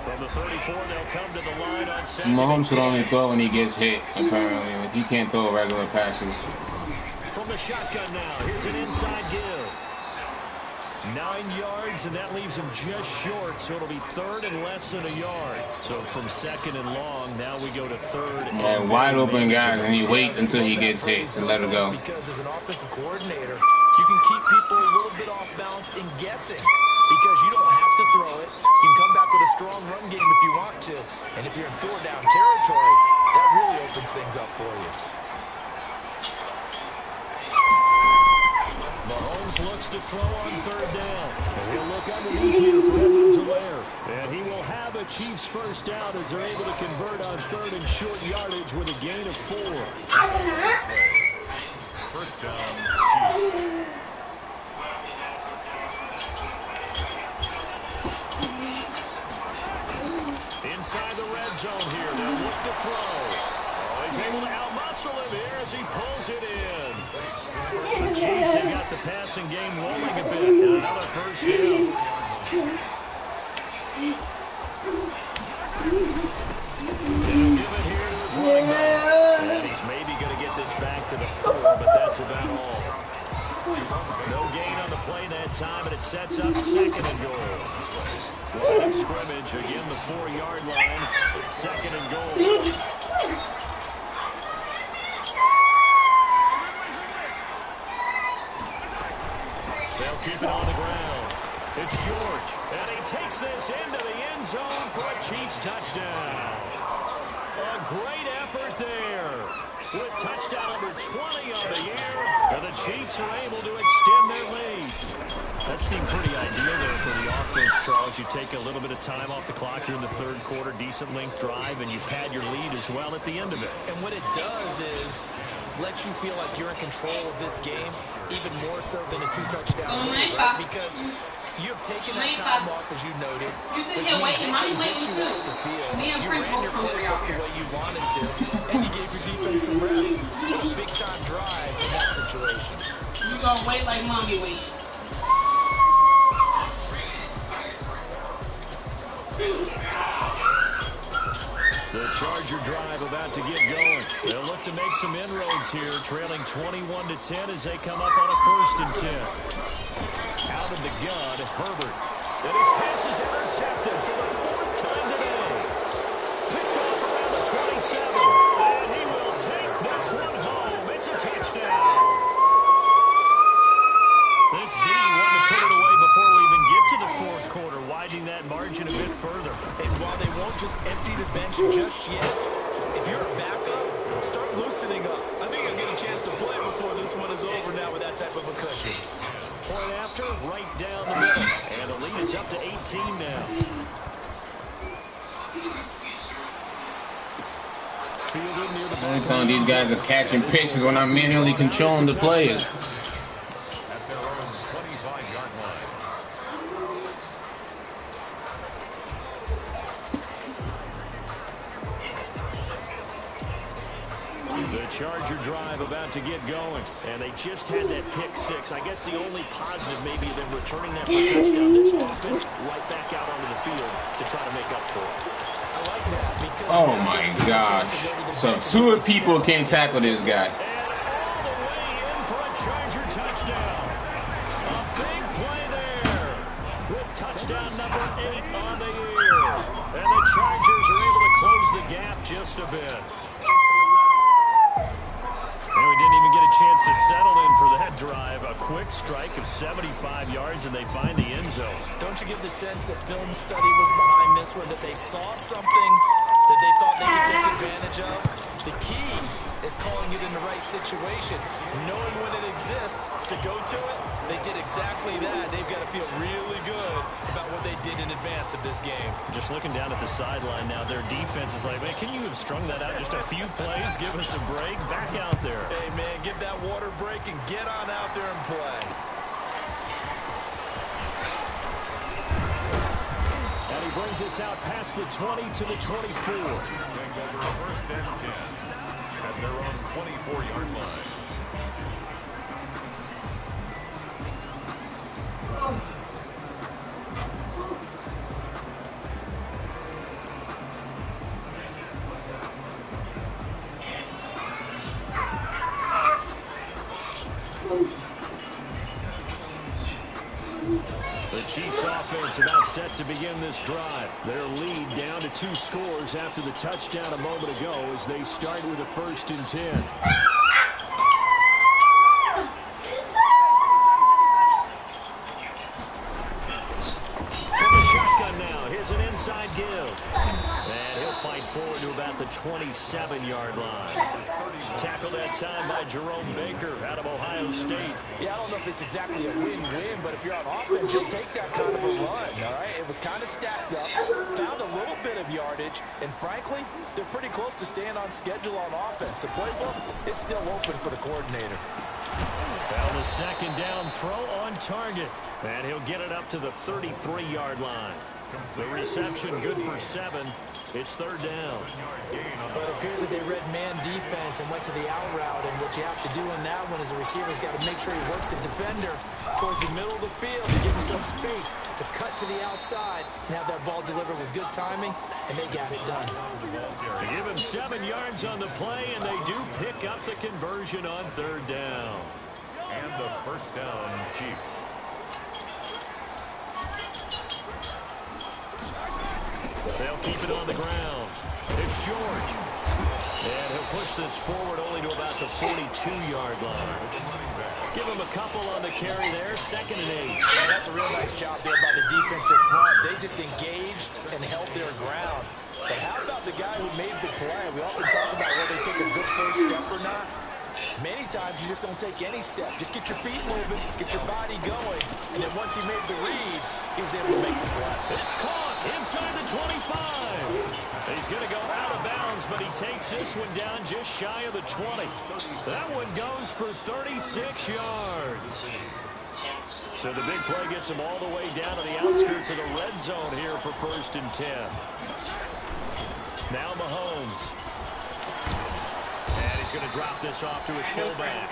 From the 34, they'll come to the line on 2nd. Mahomes should only throw when he gets hit, apparently. Like, he can't throw regular passes. From the shotgun now, here's an inside give. 9 yards, and that leaves him just short, so it'll be 3rd and less than a yard. So from 2nd and long, now we go to 3rd. And wide open guys, and he waits until he gets hit to let it go. Because as an offensive coordinator, you can keep people a little bit off balance and guessing. Because you don't have to throw it. You can come back with a strong run game if you want to. And if you're in 4 down territory, that really opens things up for you. Mahomes looks to throw on 3rd down. And he'll look underneath here for Edwards-Helaire. And he will have a Chiefs first down as they're able to convert on 3rd and short yardage with a gain of 4. First down, Chiefs. Inside the red zone here, they'll look to throw. Oh, he's able to outmuscle him here as he pulls it in. The Chiefs have got the passing game rolling a bit, and another first down. They'll give it here to his running back. And he's maybe going to get this back to the 4, but that's about all. No gain on the play that time, and it sets up 2nd and goal. Line of scrimmage, again the 4-yard line, 2nd and goal. They'll keep it on the ground. It's George, and he takes this into the end zone for a Chiefs touchdown. A great effort there. With touchdown number 20 on the year, and the Chiefs are able to extend their lead. That seemed pretty ideal there for the offense, Charles. You take a little bit of time off the clock here in the 3rd quarter, decent length drive, and you pad your lead as well at the end of it. And what it does is let you feel like you're in control of this game, even more so than a 2-touchdown lead, right? Because you have taken that time off, as you noted. This means they can get you off the field. You ran your playbook the way you wanted to, and you gave your defense some rest. Big-time drive in that situation. You gonna wait like mommy wait. The Charger drive about to get going. They'll look to make some inroads here, trailing 21-10 as they come up on a 1st and 10. Out of the gun, Herbert. And his pass is intercepted for the 4th time today. Picked off around the 27. And he will take this one home. It's a touchdown. This D wanted to put it away before we even get to the 4th quarter, widening that margin a bit further. And while they won't just empty the bench just yet, if you're a backup, start loosening up. I think you'll get a chance to play before this one is over now with that type of a cushion. after, right down the middle. And the lead is up to 18 now. Anytime these guys are catching pitches when I'm manually controlling the players. At their own 25-yard line. The Charger drive about to get going, and they just had that pick six. I guess the only positive maybe them returning that for a touchdown. This offense right back out onto the field to try to make up for it. I like that because Oh my gosh. So two people can't tackle this guy. And all the way in for a Charger touchdown. A big play there with touchdown number 8 on the year. And the Chargers are able to close the gap just a bit. And we didn't even get a chance to settle in for that drive. A quick strike of 75 yards, and they find the end zone. Don't you get the sense that film study was behind this one, that they saw something that they thought they could take advantage of? The key is calling it in the right situation, knowing when it exists to go to it. They did exactly that. They've got to feel really good about what they did in advance of this game. Just looking down at the sideline now, their defense is like, man, can you have strung that out just a few plays? Give us a break. Back out there. Hey, man, give that water break and get on out there and play. And he brings us out past the 20 to the 24. Take over first and 10 at their own 24-yard line. The Chiefs offense about set to begin this drive. Their lead down to 2 scores after the touchdown a moment ago as they start with a 1st and 10. From the shotgun now, here's an inside give. And he'll fight forward to about the 27-yard line. Tackled that time by Jerome Baker out of Ohio State. Yeah, I don't know if it's exactly a win-win, but if you're on offense, you'll take that kind of a run, all right? It was kind of stacked up, found a little bit of yardage, and frankly, they're pretty close to staying on schedule on offense. The playbook is still open for the coordinator. Well, the second down throw on target, and he'll get it up to the 33-yard line. The reception good for 7. It's 3rd down. But it appears that they read man defense and went to the out route, and what you have to do in that one is a receiver's got to make sure he works the defender towards the middle of the field to give himself space to cut to the outside and have that ball delivered with good timing, and they got it done. They give him 7 yards on the play, and they do pick up the conversion on 3rd down. And the first down, Chiefs. They'll keep it on the ground. It's George. And he'll push this forward only to about the 42-yard line. Give him a couple on the carry there. 2nd and 8. And that's a real nice job there by the defensive front. They just engaged and held their ground. But how about the guy who made the play? We often talk about whether they take a good first step or not. Many times you just don't take any step. Just get your feet moving, get your body going, and then once he made the read, he was able to make the play. It's caught inside the 25. He's going to go out of bounds, but he takes this one down just shy of the 20. That one goes for 36 yards. So the big play gets him all the way down to the outskirts of the red zone here for 1st and 10. Now Mahomes. And he's going to drop this off to his fullback.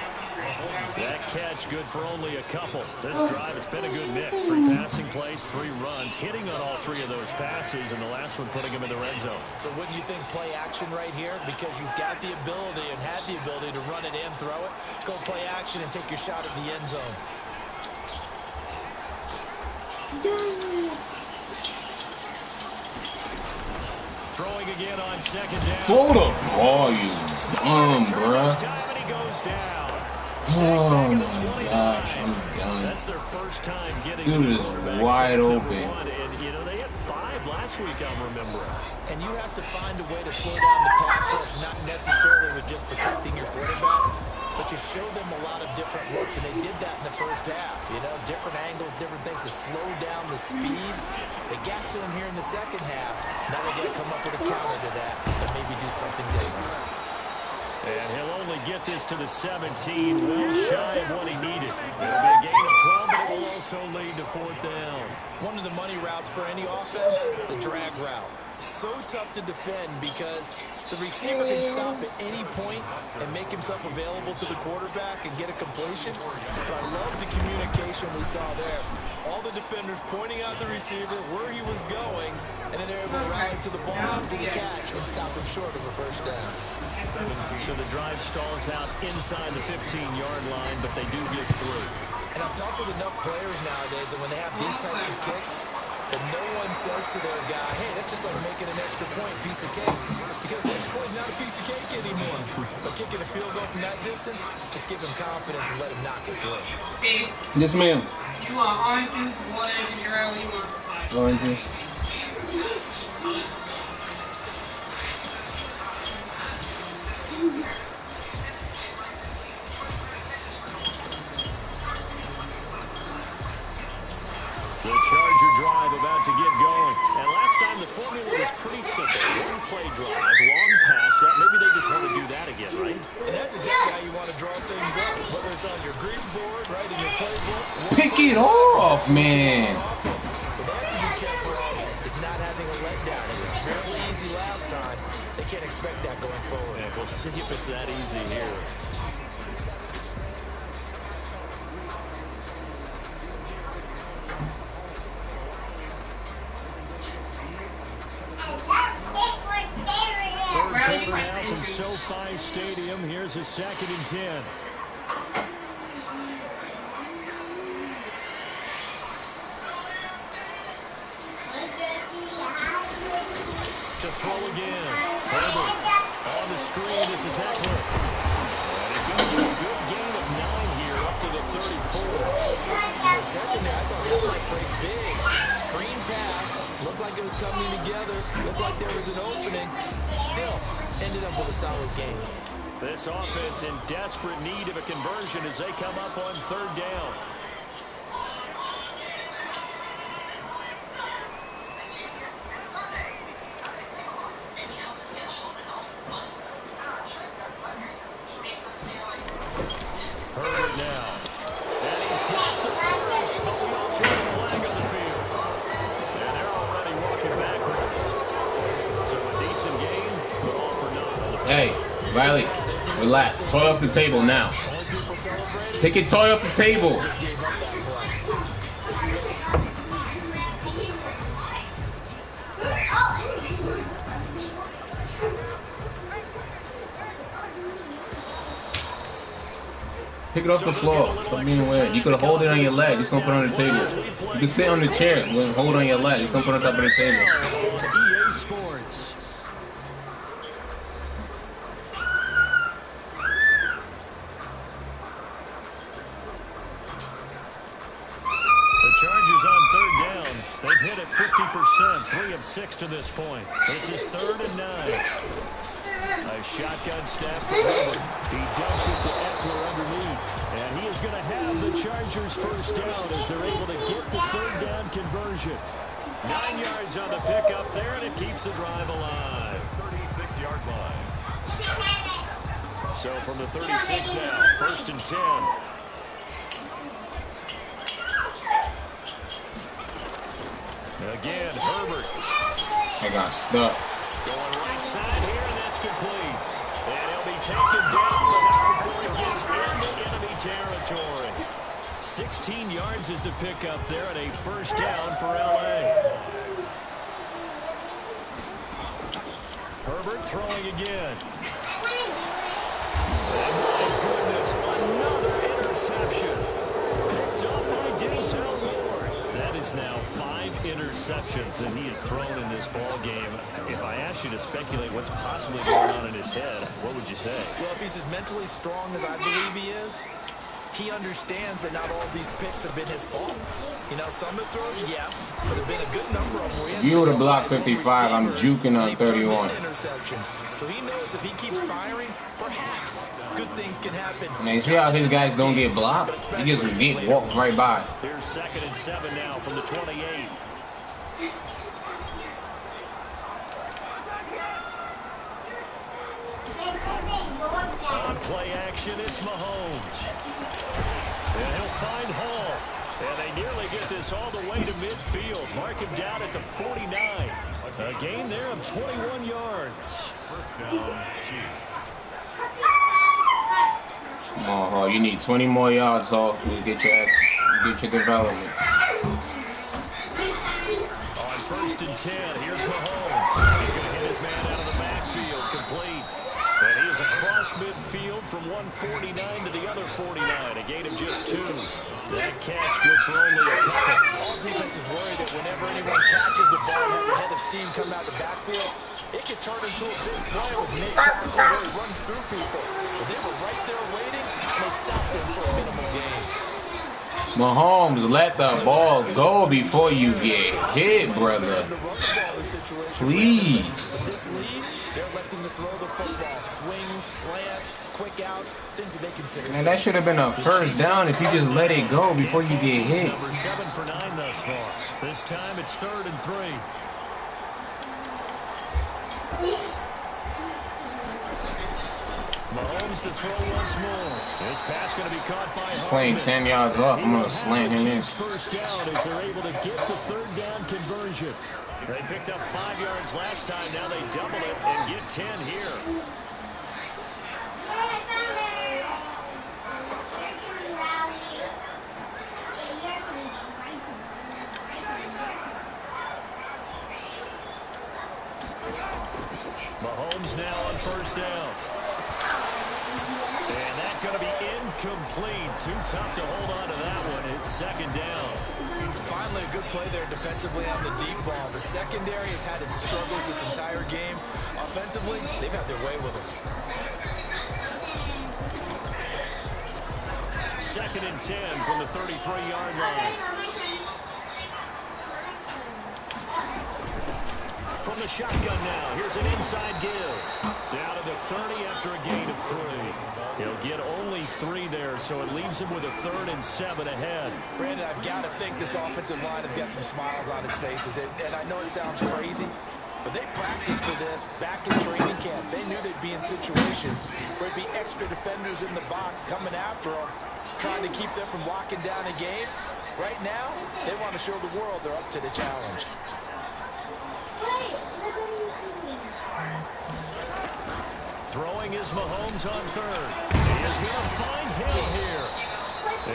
That catch good for only a couple. This drive, it's been a good mix. 3 passing plays, 3 runs, hitting on all 3 of those passes, and the last one putting him in the red zone. So wouldn't you think play action right here? Because you've got the ability and had the ability to run it and throw it. Go play action and take your shot at the end zone. Throwing again on 2nd down. Throw the ball, you bruh. Oh my gosh, I'm done. That's their first time getting Dude is wide open. And you know, they had 5 last week, I'm remembering. And you have to find a way to slow down the pass rush, not necessarily with just protecting your quarterback, but you show them a lot of different looks, and they did that in the first half. You know, different angles. to slow down the speed. They got to him here in the second half. Now they got to come up with a counter to that and maybe do something different. And he'll only get this to the 17, well shy of what he needed. It'll be a gain of 12, but it will also lead to 4th down. One of the money routes for any offense, the drag route. So tough to defend because the receiver can stop at any point and make himself available to the quarterback and get a completion. But I love the communication we saw there. All the defenders pointing out the receiver, where he was going, and then they're able to rally to the ball after the catch and stop him short of a first down. So the drive stalls out inside the 15-yard line, but they do get through. And I've talked with enough players nowadays that when they have these types of kicks, that no one says to their guy, hey, that's just like making an extra point, piece of cake. Because the extra point is not a piece of cake anymore. But kicking a field goal from that distance, just give him confidence and let him knock it through. Dave, Yes, ma'am. you want orange juice, water, ginger ale, what do you want? Orange juice. The Charger drive about to get going. And last time the formula was pretty simple. One play drive, long pass. That maybe they just want to do that again, right? And that's exactly how you want to draw things up. Whether it's on your grease board, right, in your playbook. Pick it off, man. What they have to be careful of is not having a letdown. It was fairly easy last time. They can't expect that going forward. Yeah, we'll see if it's that easy here. Third quarter now from SoFi Stadium. Here's a 2nd and 10. To throw again. Herbert on the screen. This is Eckler. And he's going to get a good gain of 9 here up to the 34. For a second there, I thought that might break big. Screen pass. Looked like it was coming together. Looked like there was an opening. Still, ended up with a solid game. This offense in desperate need of a conversion as they come up on 3rd down. Herbert now. And he's got the first, but we also have a flag on the field. And they're already walking backwards. So a decent game, but all for naught on the Hey, Riley, relax. Toy off the table now. Take your toy off the table. Pick it off the floor. Stop being weird. You could hold it on your leg. Just gonna put it on the table. You can sit on the chair. Hold it on your leg. Just gonna put it on top of the table. EA Sports. The Chargers on 3rd down. They've hit it 50%, 3 of 6 to this point. This is 3rd and 9. A shotgun snap for Herbert. He dumps it to Eckler underneath. And he is going to have the Chargers first down as they're able to get the 3rd down conversion. 9 yards on the pickup there, and it keeps the drive alive. 36-yard line. So from the 36 now, 1st and 10. Again, Herbert. I got stuck. Going right side here, and that's complete. And he'll be taken down, but not before he gets into enemy territory. 16 yards is the pickup there, and a first down for L.A. Herbert throwing again. And my goodness, another interception. Picked up by Denzel Ward. That is now 5 interceptions that he has thrown in this ball game. If I asked you to speculate what's possibly going on in his head, what would you say? Well, if he's as mentally strong as I believe he is, he understands that not all of these picks have been his fault. You know, some of the throws, yes, but there have been a good number of them where he has If you would have blocked 55, I'm juking on 31. interceptions. So he knows if he keeps firing, perhaps good things can happen. Man, see how his guys don't get blocked? He just get walked right by. Here's 2nd and 7 now from the 28. On play action, it's Mahomes. And he'll find Hall. And they nearly get this all the way to midfield. Mark him down at the 49. A gain there of 21 yards. First down, Chiefs. Oh, you need 20 more yards, Hawk, to get your development. On 1st and 10, here's Mahomes. He's going to hit his man out of the backfield, complete. And he is across midfield from 149 to the other 49, a gain of just 2. That catch good for only a couple. All defenses worry that whenever anyone catches the ball and has a head of steam coming out the backfield, it can turn into a big play with mid tackle where he runs through people. But they were right there waiting, and they stopped him for a minimal gain. Mahomes, let the ball go before you get hit, brother. Please. This lead, they're electing to throw the football. Swings, slants, quick outs, things that they consider. Man, that should have been a first down if you just let it go before you get hit. Number 7 for 9 thus far. This time it's 3rd and 3. Mahomes to throw once more. This pass going to be caught by Hardman. Playing 10 yards up, I'm going to slant him in. First down as they're able to get the 3rd down conversion. They picked up 5 yards last time. Now they double it and get 10 here. Mahomes now on 1st down. And that's going to be incomplete. Too tough to hold on to that one. It's 2nd down. Finally, a good play there defensively on the deep ball. The secondary has had its struggles this entire game. Offensively, they've had their way with them. 2nd and 10 from the 33-yard line. From the shotgun now, here's an inside give. Down to the 30 after a gain of 3. He'll get only 3 there, so it leaves him with a 3rd and 7 ahead. Brandon, I've got to think this offensive line has got some smiles on its faces. And I know it sounds crazy, but they practiced for this back in training camp. They knew they'd be in situations where it'd be extra defenders in the box coming after them, trying to keep them from locking down a game. Right now, they want to show the world they're up to the challenge. Throwing is Mahomes on 3rd. He is going to find Hill here.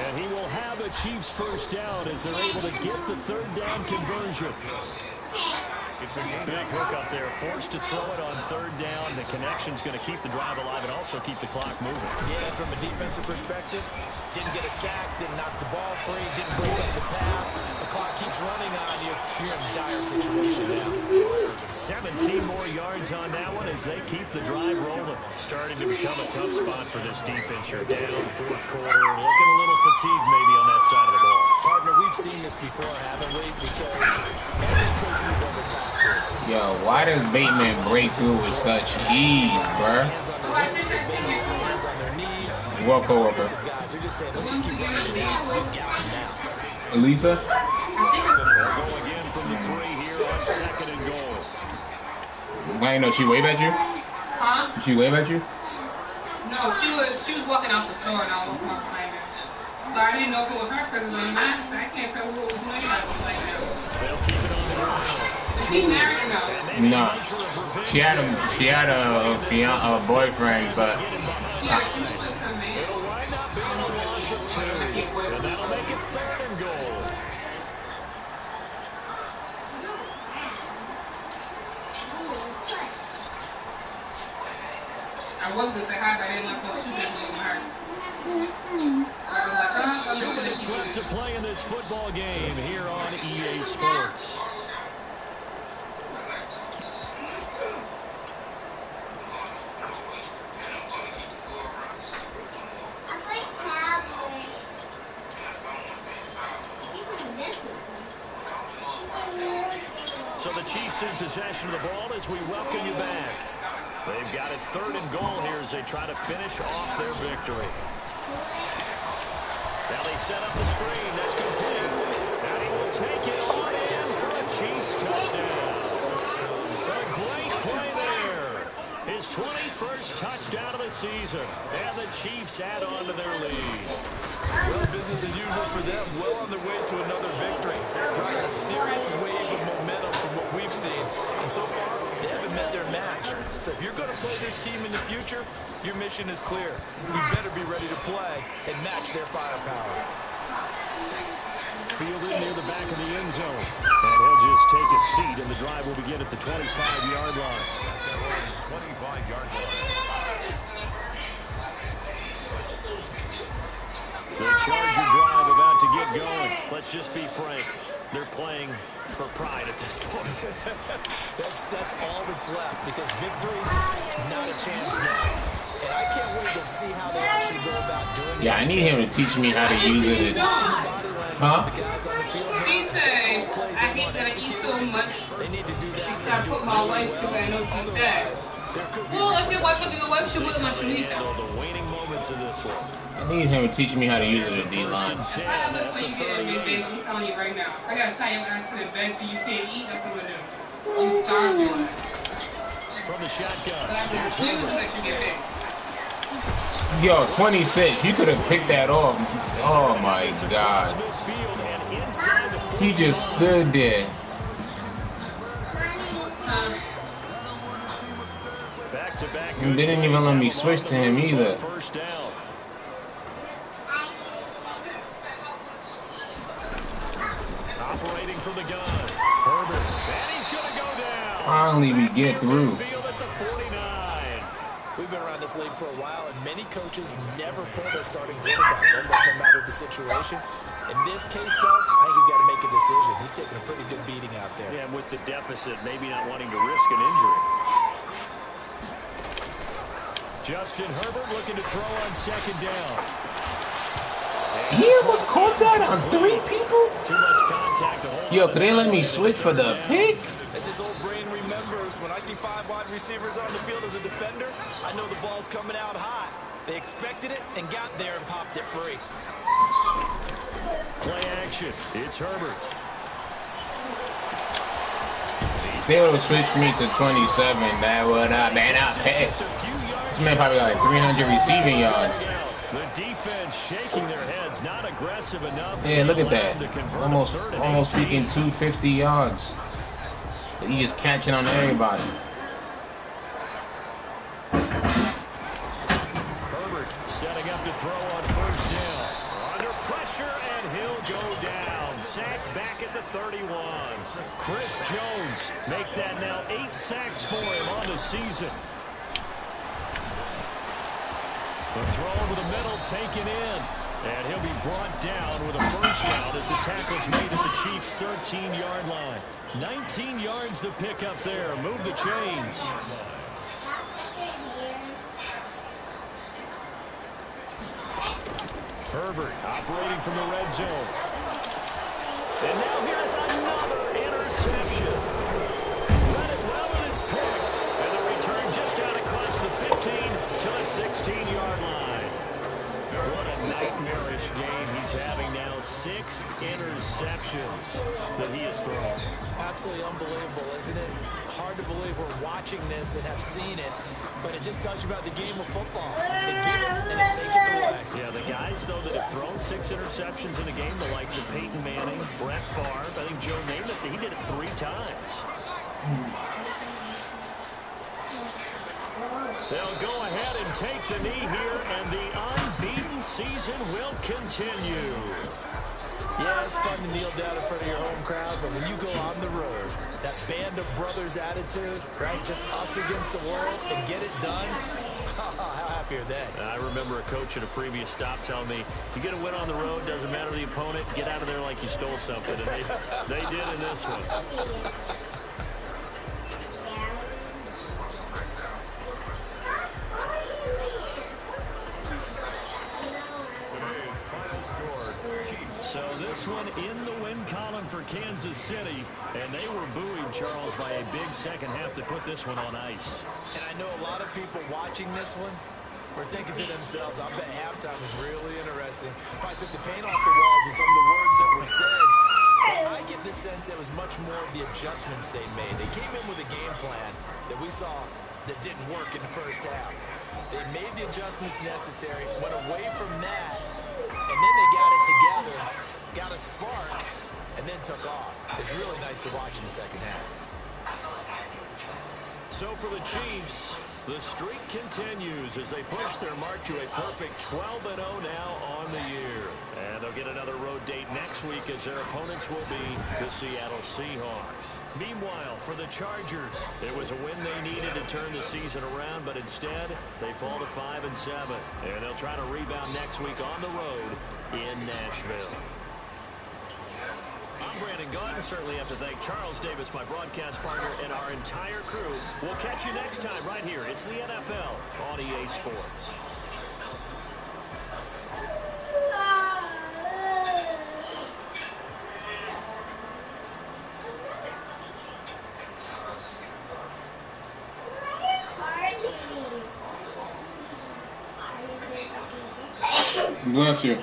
And he will have a Chiefs first down as they're able to get the 3rd down conversion. Big hook up there, forced to throw it on 3rd down. The connection's going to keep the drive alive and also keep the clock moving. Yeah, from a defensive perspective, didn't get a sack, didn't knock the ball free, didn't break up the pass. The clock keeps running on you. You're in a dire situation now. 17 more yards on that one as they keep the drive rolling. Starting to become a tough spot for this defense. You're down 4th quarter, looking a little fatigued maybe on that side of the ball. Partner, we've seen this before, haven't we? Because every coach we've ever talked to. Yo, why does Bateman break through with such ease, bruh? Hands on their knees. Walker. Guys are just saying, let's just keep running it out. We've got him now. Elisa? They'll go again from the 3 here on 2nd and goal. I know she wave at you? Huh? She wave at you? No, she was walking out the store and I was walking behind her. So I didn't know if it was her because of the mask. I can't tell who it was doing like that. They'll keep it on the ground. Is he married or no? No. She had a boyfriend, but Yeah, she was with some man. It'll wind up being a loss of 2. And that'll make it 3rd and goal. I was going to say hi, but I didn't want to put two different 2 minutes left to play in this football game here on EA Sports. So the Chiefs in possession of the ball as we welcome you back. They've got it 3rd and goal here as they try to finish off their victory. Now they set up the screen. That's complete. And he will take it on in for a Chiefs touchdown. A great play there. His 21st touchdown of the season. And the Chiefs add on to their lead. Well, business as usual for them. Well on their way to another victory. Right, a serious wave of momentum from what we've seen. And so far, they haven't met their match. So if you're going to play this team in the future, your mission is clear. You better be ready to play and match their firepower. Fielded near the back of the end zone. And he'll just take a seat, and the drive will begin at the 25-yard line. 25-yard line. The Charger drive about to get going. Let's just be frank. They're playing for pride at this point. That's all that's left, because victory, not a chance now. And I can't wait to see how they actually go about doing it. Yeah, I need him to teach me how to use it. Huh? He said, I hate that I eat so much. I put my wife because I know she's fat. Well, if your wife was your wife, she wouldn't let you eat them. The waning moments of this one. I need him to teach me how to use it at D-line. That's what you did, baby. I'm telling you right now. I gotta tell you when I sit in bed till you can't eat, that's what I'm gonna do. I'm starving. From the shotgun. But I'm gonna do so that you get big. Yo, 26. You could have picked that off. Oh my God. He just stood there. And they didn't even let me switch to him either. First down. Operating from the gun. Herbert. And he's going to go down. Finally, we get through. Field at the 49. We've been around this league for a while, and many coaches never pull their starting quarterback, almost no matter the situation. In this case, though, I think he's got to make a decision. He's taking a pretty good beating out there. Yeah, with the deficit, maybe not wanting to risk an injury. Justin Herbert looking to throw on 2nd down. He almost caught that on 3 people? Too much contact to hold. Yo, could they let me switch for the pick? As his old brain remembers, when I see 5 wide receivers on the field as a defender, I know the ball's coming out hot. They expected it and got there and popped it free. Play action. It's Herbert. They would have switched me to 27. That would have been a pick. This man probably got like 300 receiving yards. The defense shaking their heads, not aggressive enough. Yeah, look at that. Almost peaking 250 yards. But he just catching on everybody. Herbert setting up to throw on 1st down. Under pressure, and he'll go down. Sacked back at the 31. Chris Jones make that now 8 sacks for him on the season. The throw over the middle taken in. And he'll be brought down with a 1st down as the tackle's made at the Chiefs' 13-yard line. 19 yards the pick up there. Move the chains. Herbert operating from the red zone. And now here's another interception. Got it well, and it's picked. And the return just out across the 15 to the 16-yard line. What a nightmarish game he's having now. 6 interceptions that he has thrown. Absolutely unbelievable, isn't it? Hard to believe we're watching this and have seen it, but it just tells you about the game of football. They give it and they take it away. Yeah, the guys, though, that have thrown 6 interceptions in a game, the likes of Peyton Manning, Brett Favre, I think Joe Namath, he did it 3 times. They'll go ahead and take the knee here, and the unbeaten season will continue. Yeah, it's fun to kneel down in front of your home crowd, but when you go on the road, that band of brothers attitude, right? Just us against the world and get it done. How happy are they? I remember a coach at a previous stop telling me, you get a win on the road, doesn't matter the opponent, get out of there like you stole something. And they did in this one. So this one in the win column for Kansas City, and they were buoyed, Charles, by a big second half to put this one on ice. And I know a lot of people watching this one were thinking to themselves, I bet halftime was really interesting. Probably took the paint off the walls with some of the words that were said. But I get the sense it was much more of the adjustments they made. They came in with a game plan that we saw that didn't work in the first half. They made the adjustments necessary, went away from that, and then they got it together, got a spark, and then took off. It's really nice to watch in the second half. So for the Chiefs, the streak continues as they push their mark to a perfect 12-0 now on the year. And they'll get another road date next week as their opponents will be the Seattle Seahawks. Meanwhile, for the Chargers, it was a win they needed to turn the season around, but instead they fall to 5-7. And they'll try to rebound next week on the road in Nashville. I'm Brandon Gaudin. Certainly have to thank Charles Davis, my broadcast partner, and our entire crew. We'll catch you next time right here. It's the NFL on EA Sports. Bless you.